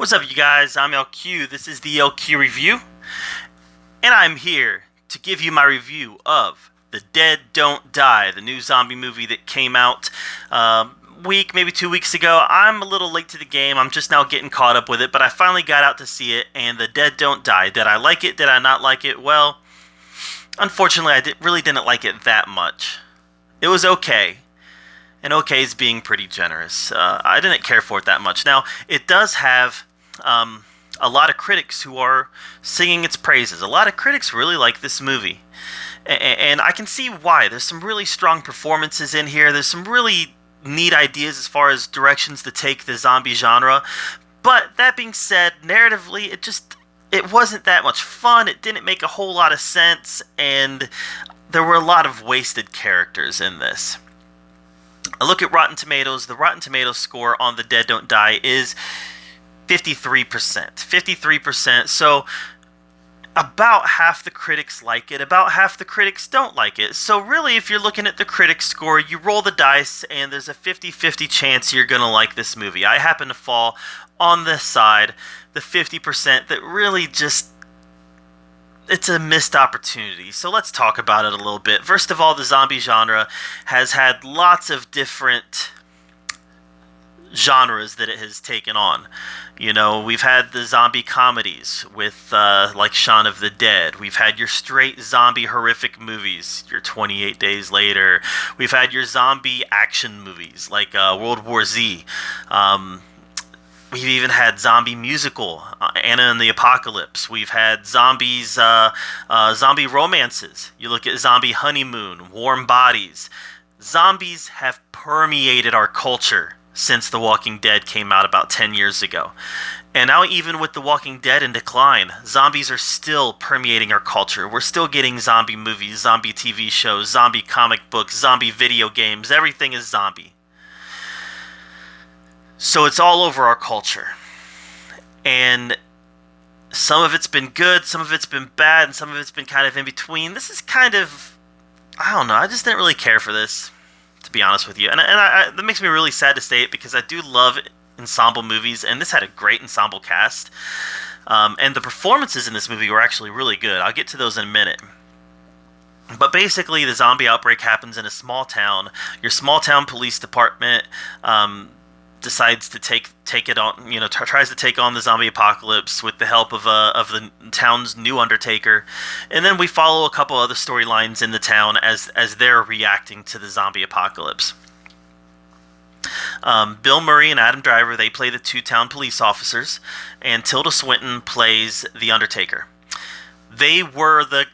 What's up, you guys? I'm LQ. This is the LQ Review, and I'm here to give you my review of The Dead Don't Die, the new zombie movie that came out maybe 2 weeks ago. I'm a little late to the game. I'm just now getting caught up with it, but I finally got out to see it, and The Dead Don't Die. Did I like it? Did I not like it? Well, unfortunately, I really didn't like it that much. It was okay. And okay is being pretty generous. I didn't care for it that much. Now, it does have a lot of critics who are singing its praises. A lot of critics really like this movie. And I can see why. There's some really strong performances in here. There's some really neat ideas as far as directions to take the zombie genre. But that being said, narratively, it wasn't that much fun. It didn't make a whole lot of sense. And there were a lot of wasted characters in this. I look at Rotten Tomatoes. The Rotten Tomatoes score on The Dead Don't Die is 53%. 53%. So about half the critics like it. About half the critics don't like it. So really, if you're looking at the critics score, you roll the dice and there's a 50-50 chance you're going to like this movie. I happen to fall on this side, the 50% that really just... it's a missed opportunity. So let's talk about it a little bit. First of all, the zombie genre has had lots of different genres that it has taken on. You know, we've had the zombie comedies with like Shaun of the Dead. We've had your straight zombie horrific movies, your 28 Days Later. We've had your zombie action movies like World War Z. We've even had zombie musical, Anna and the Apocalypse. We've had zombies, zombie romances. You look at Zombie Honeymoon, Warm Bodies. Zombies have permeated our culture since The Walking Dead came out about 10 years ago. And now even with The Walking Dead in decline, zombies are still permeating our culture. We're still getting zombie movies, zombie TV shows, zombie comic books, zombie video games. Everything is zombie. So it's all over our culture. And some of it's been good, some of it's been bad, and some of it's been kind of in between. This is kind of... I don't know, I just didn't really care for this, to be honest with you. And that makes me really sad to say it, because I do love ensemble movies, and this had a great ensemble cast. And the performances in this movie were actually really good. I'll get to those in a minute. But basically, the zombie outbreak happens in a small town. Your small town police department... decides to take it on, tries to take on the zombie apocalypse with the help of the town's new Undertaker, and then we follow a couple other storylines in the town as they're reacting to the zombie apocalypse. Bill Murray and Adam Driver, they play the two town police officers, and Tilda Swinton plays the Undertaker. They were the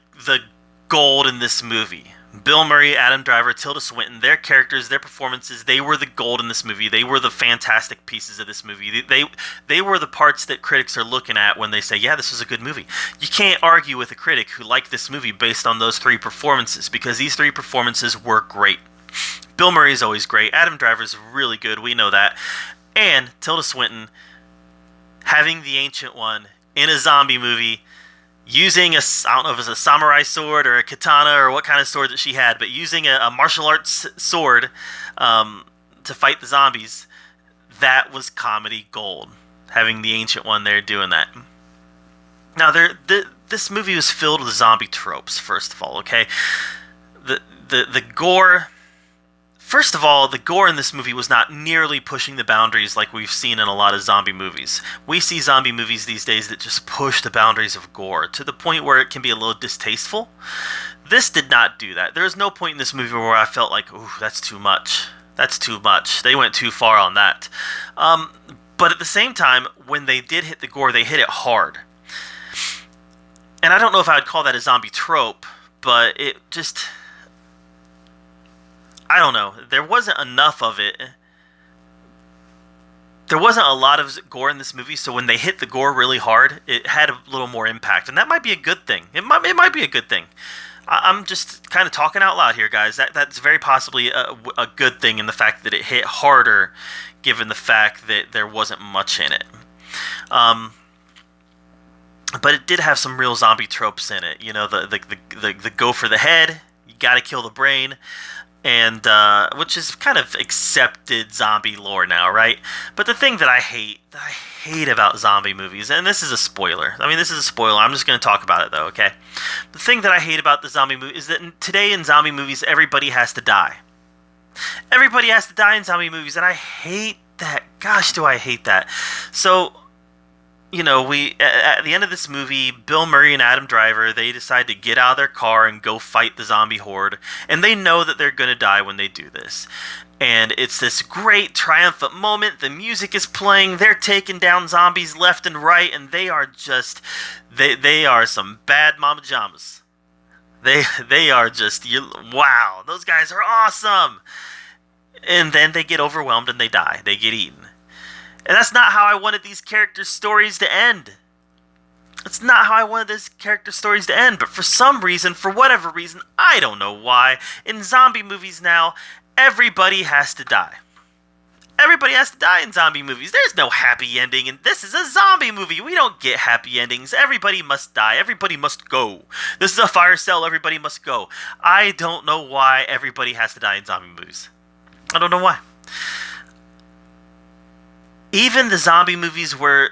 gold in this movie. Bill Murray, Adam Driver, Tilda Swinton, their characters, their performances, they were the gold in this movie. They were the fantastic pieces of this movie. They were the parts that critics are looking at when they say, yeah, this was a good movie. You can't argue with a critic who liked this movie based on those three performances, because these three performances were great. Bill Murray is always great. Adam Driver's really good. We know that. And Tilda Swinton, having the Ancient One in a zombie movie, using I don't know if it was a samurai sword or a katana or what kind of sword that she had, but using a martial arts sword to fight the zombies, that was comedy gold. Having the Ancient One there doing that. Now, this movie was filled with zombie tropes, first of all, okay? The gore... First of all, the gore in this movie was not nearly pushing the boundaries like we've seen in a lot of zombie movies. We see zombie movies these days that just push the boundaries of gore to the point where it can be a little distasteful. This did not do that. There was no point in this movie where I felt like, ooh, that's too much. That's too much. They went too far on that. But at the same time, when they did hit the gore, they hit it hard. And I don't know if I would call that a zombie trope, but it just... I don't know. There wasn't enough of it. There wasn't a lot of gore in this movie, so when they hit the gore really hard, it had a little more impact, and that might be a good thing. It might be a good thing. I'm just kind of talking out loud here, guys. That's very possibly a good thing in the fact that it hit harder, given the fact that there wasn't much in it. But it did have some real zombie tropes in it. You know, the go for the head. You got to kill the brain. and which is kind of accepted zombie lore now, right? But the thing that I hate about zombie movies, and this is a spoiler. I mean, this is a spoiler. I'm just going to talk about it though, okay? The thing that I hate about the zombie movie is that today in zombie movies, everybody has to die. Everybody has to die in zombie movies, and I hate that. Gosh, do I hate that. So, you know, we at the end of this movie, Bill Murray and Adam Driver, they decide to get out of their car and go fight the zombie horde, and they know that they're going to die when they do this. And it's this great triumphant moment. The music is playing. They're taking down zombies left and right, and they are just they are some bad mama jamas. They are just wow. Those guys are awesome. And then they get overwhelmed and they die. They get eaten. And that's not how I wanted these characters' stories to end. That's not how I wanted these character stories to end. But for some reason, for whatever reason, I don't know why, in zombie movies now, everybody has to die. Everybody has to die in zombie movies. There's no happy ending, and this is a zombie movie. We don't get happy endings. Everybody must die. Everybody must go. This is a fire cell. Everybody must go. I don't know why everybody has to die in zombie movies. I don't know why. Even the zombie movies where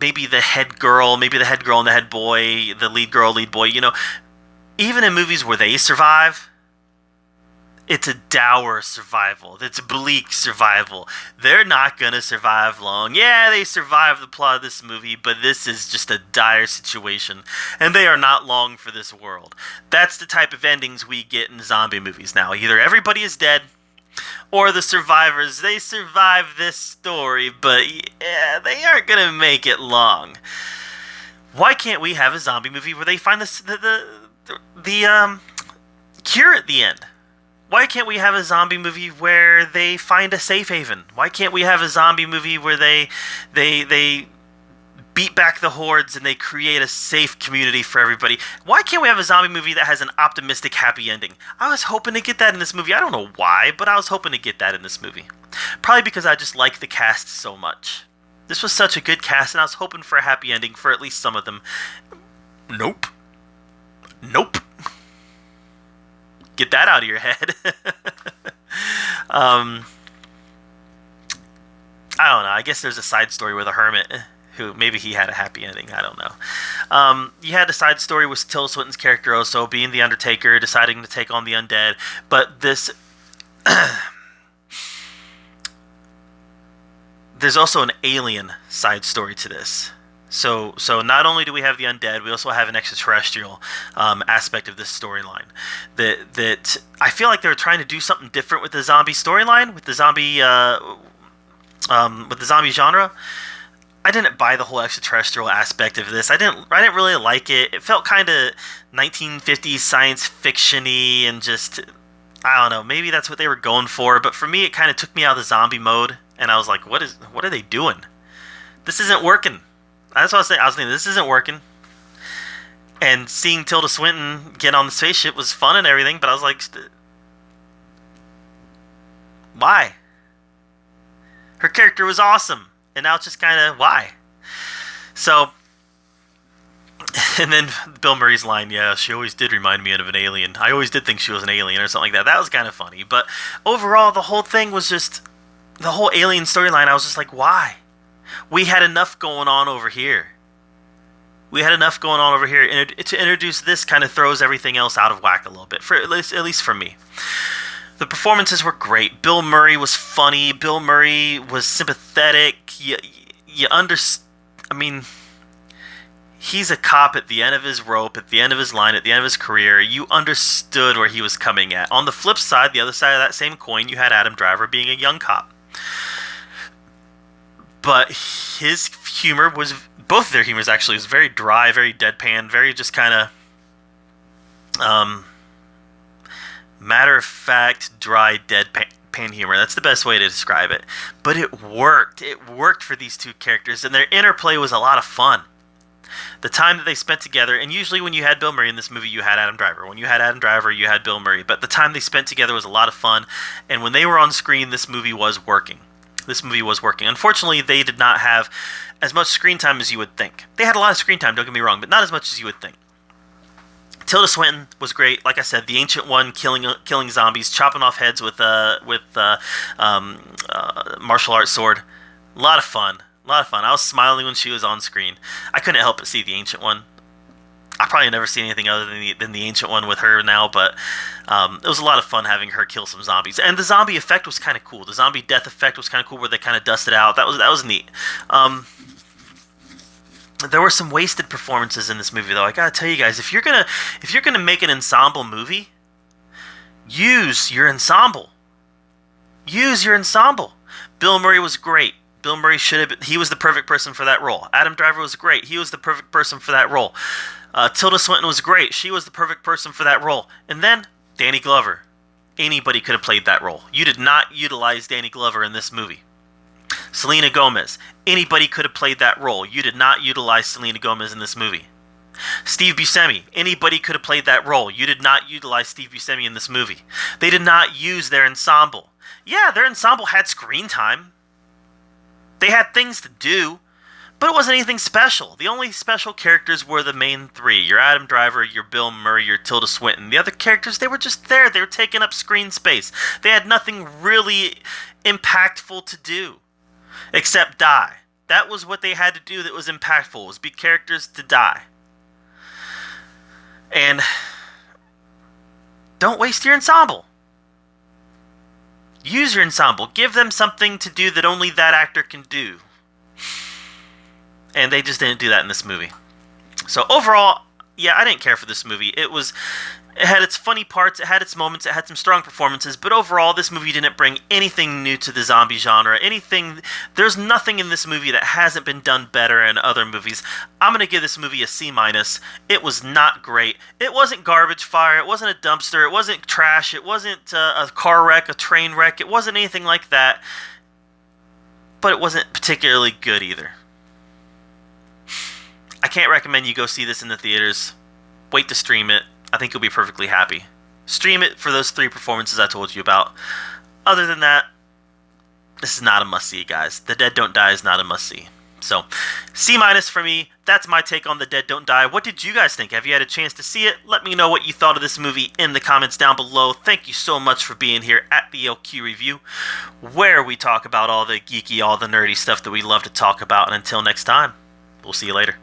maybe the head girl and the head boy, the lead girl, lead boy, you know, even in movies where they survive, it's a dour survival. It's bleak survival. They're not going to survive long. Yeah, they survive the plot of this movie, but this is just a dire situation, and they are not long for this world. That's the type of endings we get in zombie movies now. Either everybody is dead, or the survivors, they survive this story, but yeah, they aren't going to make it long. Why can't we have a zombie movie where they find the cure at the end? Why can't we have a zombie movie where they find a safe haven? Why can't we have a zombie movie where they beat back the hordes and they create a safe community for everybody? Why can't we have a zombie movie that has an optimistic, happy ending? I was hoping to get that in this movie. I don't know why, but I was hoping to get that in this movie. Probably because I just like the cast so much. This was such a good cast, and I was hoping for a happy ending for at least some of them. Nope. Get that out of your head. I don't know. I guess there's a side story with a hermit who maybe he had a happy ending. I don't know. You had a side story with Tilda Swinton's character also being the Undertaker, deciding to take on the undead. But this... there's also an alien side story to this. So not only do we have the undead, we also have an extraterrestrial aspect of this storyline. That I feel like they were trying to do something different with the zombie storyline, with the zombie genre. I didn't buy the whole extraterrestrial aspect of this. I didn't really like it. It felt kind of 1950s science fiction-y and just, I don't know, maybe that's what they were going for. But for me, it kind of took me out of the zombie mode, and I was like, what are they doing? This isn't working. That's what I was saying. I was thinking, this isn't working. And seeing Tilda Swinton get on the spaceship was fun and everything, but I was like, why? Her character was awesome, and now it's just kind of, why? So, and then Bill Murray's line, yeah, she always did remind me of an alien. I always did think she was an alien or something like that. That was kind of funny. But overall, the whole thing was just, the whole alien storyline, I was just like, why? We had enough going on over here. And to introduce this kind of throws everything else out of whack a little bit, for at least for me. The performances were great. Bill Murray was funny. Bill Murray was sympathetic. I mean, he's a cop at the end of his rope, at the end of his line, at the end of his career. You understood where he was coming at. On the flip side, the other side of that same coin, you had Adam Driver being a young cop. But his humor was, both of their humors actually, was very dry, very deadpan, very just kind of matter-of-fact, dry, deadpan humor. That's the best way to describe it. But it worked. It worked for these two characters, and their interplay was a lot of fun. The time that they spent together, and usually when you had Bill Murray in this movie, you had Adam Driver. When you had Adam Driver, you had Bill Murray. But the time they spent together was a lot of fun, and when they were on screen, this movie was working. Unfortunately, they did not have as much screen time as you would think. They had a lot of screen time, don't get me wrong, but not as much as you would think. Tilda Swinton was great. Like I said, the Ancient One killing zombies, chopping off heads with martial arts sword. A lot of fun. A lot of fun. I was smiling when she was on screen. I couldn't help but see the Ancient One. I probably never seen anything other than the Ancient One with her now, but it was a lot of fun having her kill some zombies. And the zombie effect was kind of cool. The zombie death effect was kind of cool, where they kind of dusted out. That was neat. There were some wasted performances in this movie, though. I gotta tell you guys, if you're gonna make an ensemble movie, use your ensemble. Use your ensemble. Bill Murray was great. Bill Murray he was the perfect person for that role. Adam Driver was great. He was the perfect person for that role. Tilda Swinton was great. She was the perfect person for that role. And then Danny Glover. Anybody could have played that role. You did not utilize Danny Glover in this movie. Selena Gomez. Anybody could have played that role. You did not utilize Selena Gomez in this movie. Steve Buscemi. Anybody could have played that role. You did not utilize Steve Buscemi in this movie. They did not use their ensemble. Yeah, their ensemble had screen time. They had things to do, but it wasn't anything special. The only special characters were the main three. Your Adam Driver, your Bill Murray, your Tilda Swinton. The other characters, they were just there. They were taking up screen space. They had nothing really impactful to do except die. That was what they had to do that was impactful, was be characters to die. And don't waste your ensemble. Use your ensemble. Give them something to do that only that actor can do. And they just didn't do that in this movie. So overall, yeah, I didn't care for this movie. It had its funny parts, it had its moments, it had some strong performances, but overall, this movie didn't bring anything new to the zombie genre. There's nothing in this movie that hasn't been done better in other movies. I'm going to give this movie a C-. It was not great. It wasn't garbage fire, it wasn't a dumpster, it wasn't trash, it wasn't a car wreck, a train wreck, it wasn't anything like that. But it wasn't particularly good either. I can't recommend you go see this in the theaters. Wait to stream it. I think you'll be perfectly happy. Stream it for those 3 performances I told you about. Other than that, this is not a must-see, guys. The Dead Don't Die is not a must-see. So, C- for me. That's my take on The Dead Don't Die. What did you guys think? Have you had a chance to see it? Let me know what you thought of this movie in the comments down below. Thank you so much for being here at the LQ Review, where we talk about all the geeky, all the nerdy stuff that we love to talk about. And until next time, we'll see you later.